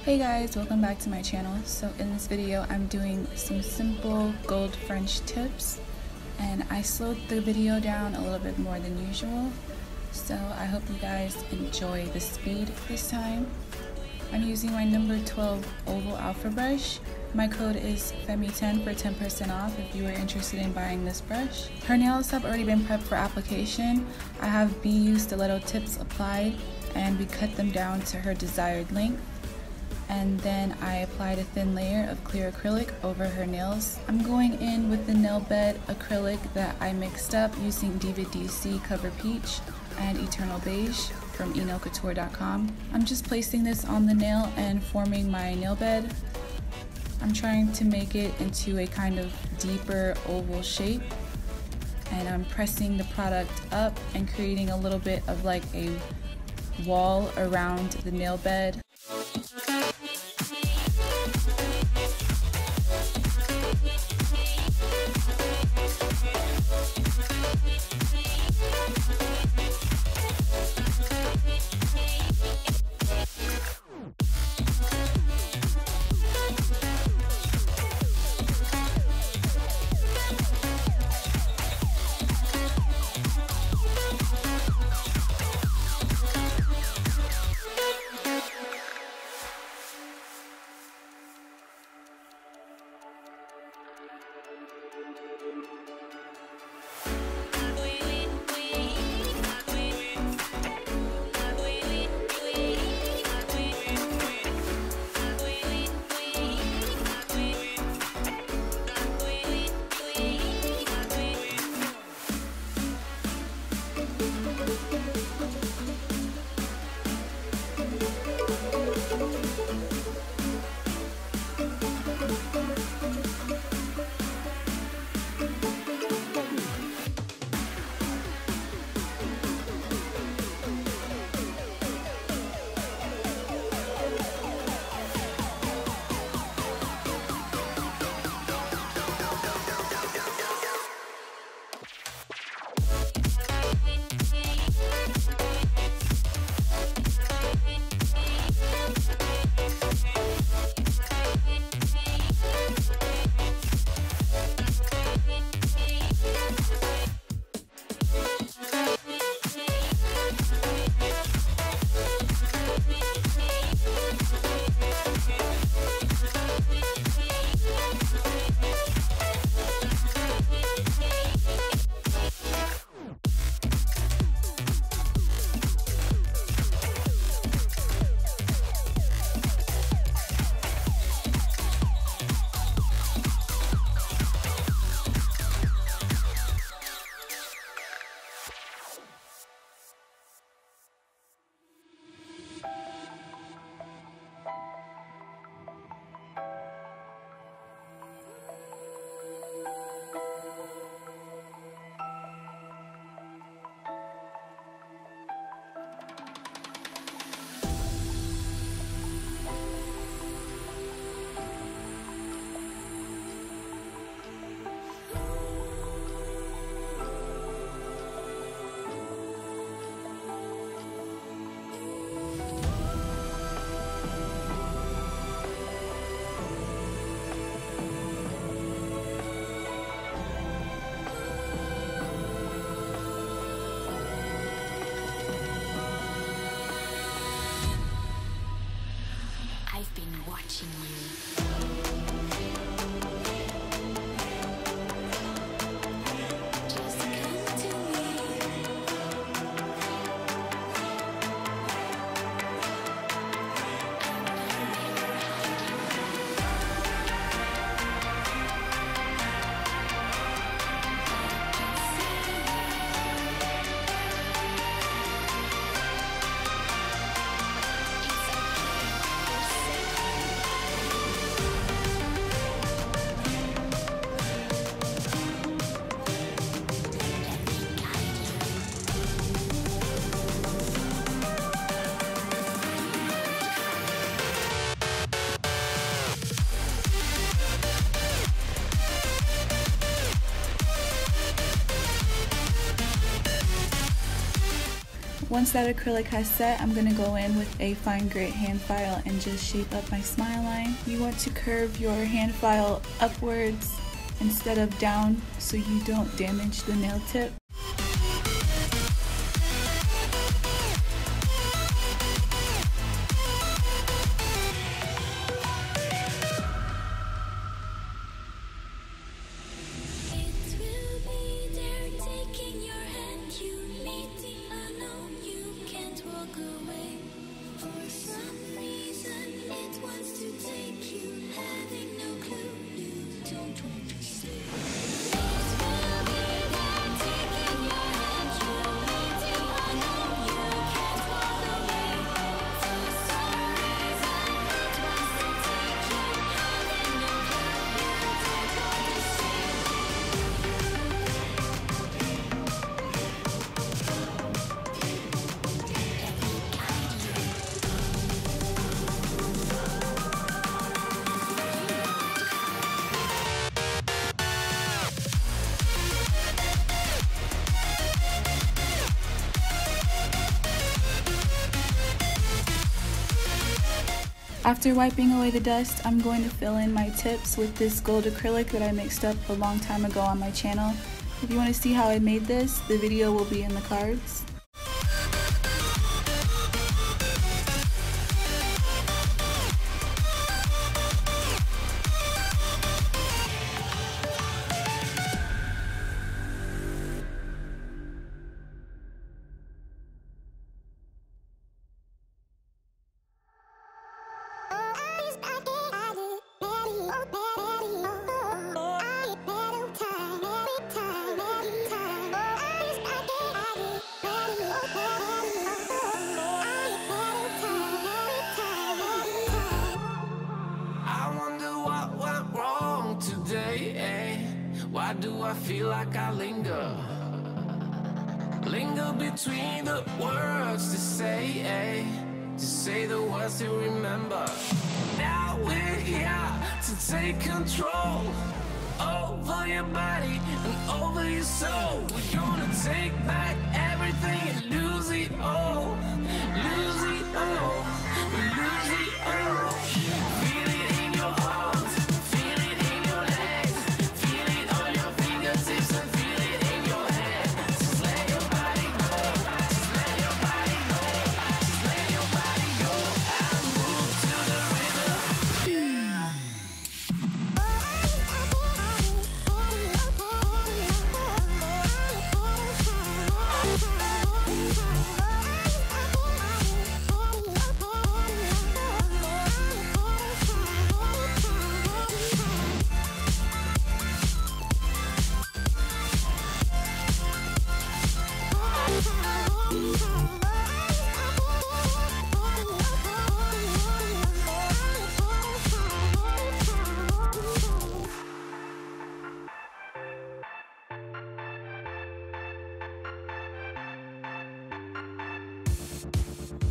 Hey guys, welcome back to my channel. So in this video I'm doing some simple gold French tips, and I slowed the video down a little bit more than usual, so I hope you guys enjoy the speed this time. I'm using my number 12 oval alpha brush. My code is FEMI10 for 10% off if you are interested in buying this brush. Her nails have already been prepped for application. I have BU stiletto tips applied and we cut them down to her desired length. And then I applied a thin layer of clear acrylic over her nails. I'm going in with the nail bed acrylic that I mixed up using DIVADC Cover Peach and Eternal Beige from EnailCouture.com. I'm just placing this on the nail and forming my nail bed. I'm trying to make it into a kind of deeper oval shape, and I'm pressing the product up and creating a little bit of like a wall around the nail bed. Once that acrylic has set, I'm going to go in with a fine grit hand file and just shape up my smile line. You want to curve your hand file upwards instead of down so you don't damage the nail tip. After wiping away the dust, I'm going to fill in my tips with this gold acrylic that I mixed up a long time ago on my channel. If you want to see how I made this, the video will be in the cards. Why do I feel like I linger between the words to say the words to remember. Now we're here to take control over your body and over your soul. We're gonna take back everything and lose it all, lose it all, lose it all. Feel it in your arms, feel it in your legs, feel it on your fingertips and feel it in your head. Just let your body go, just let your body go, just let your body go and move to the rhythm.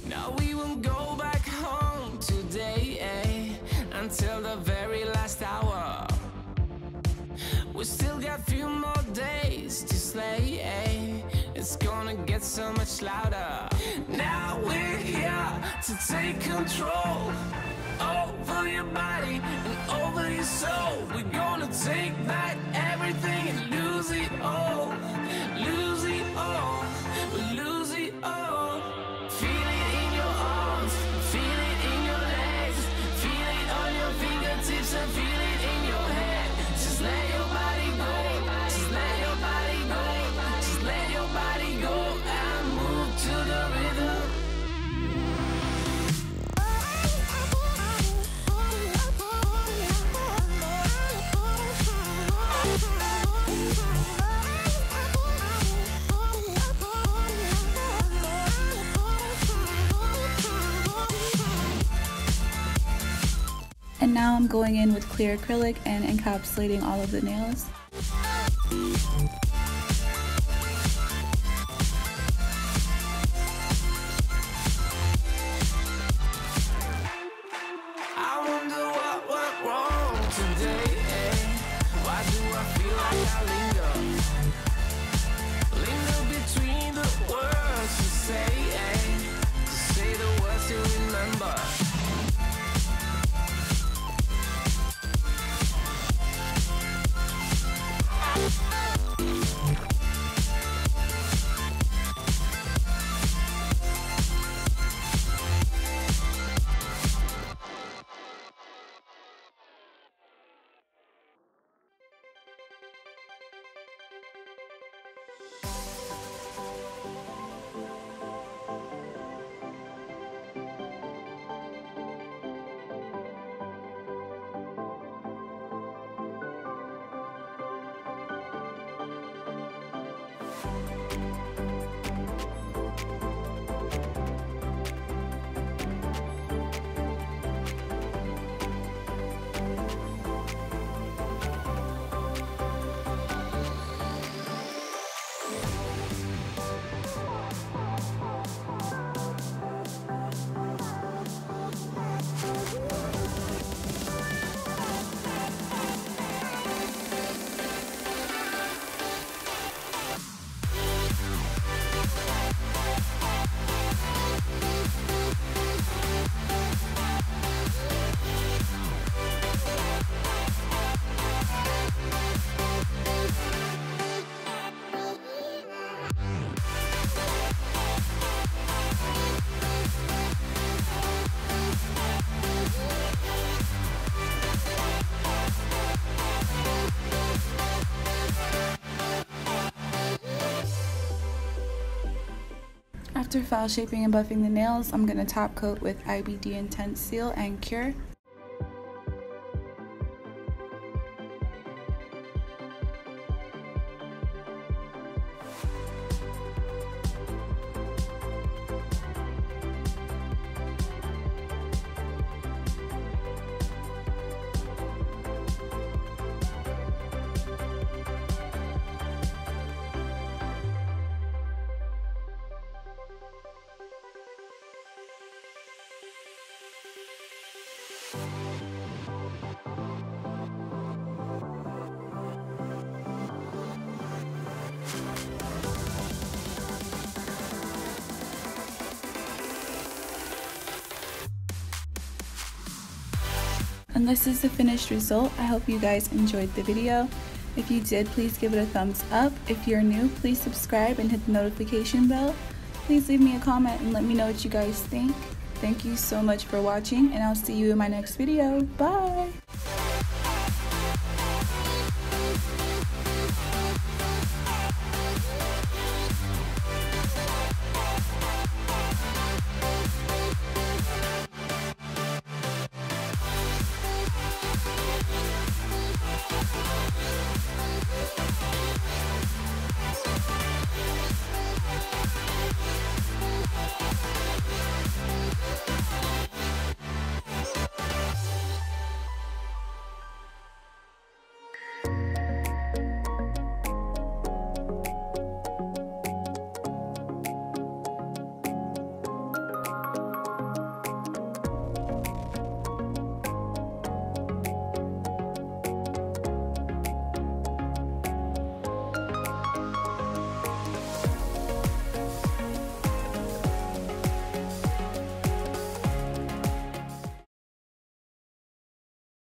Now we won't go back home today, until the very last hour. We still got a few more days to slay, it's gonna get so much louder. Now we're here to take control over your body and over your soul. We're gonna take back everything and lose it all, lose it all, lose it all. Feel it in your arms, feel it in your legs, feel it on your fingertips and feel it in your head. Just let your body go, just let your body go, just let your body go and move to the rhythm. And now I'm going in with clear acrylic and encapsulating all of the nails. I wonder what went wrong today, Why do I feel like I linger between the words to say, After file shaping and buffing the nails, I'm going to top coat with IBD Intense Seal and Cure. And this is the finished result. I hope you guys enjoyed the video. If you did, please give it a thumbs up. If you're new, please subscribe and hit the notification bell. Please leave me a comment and let me know what you guys think. Thank you so much for watching, and I'll see you in my next video. Bye!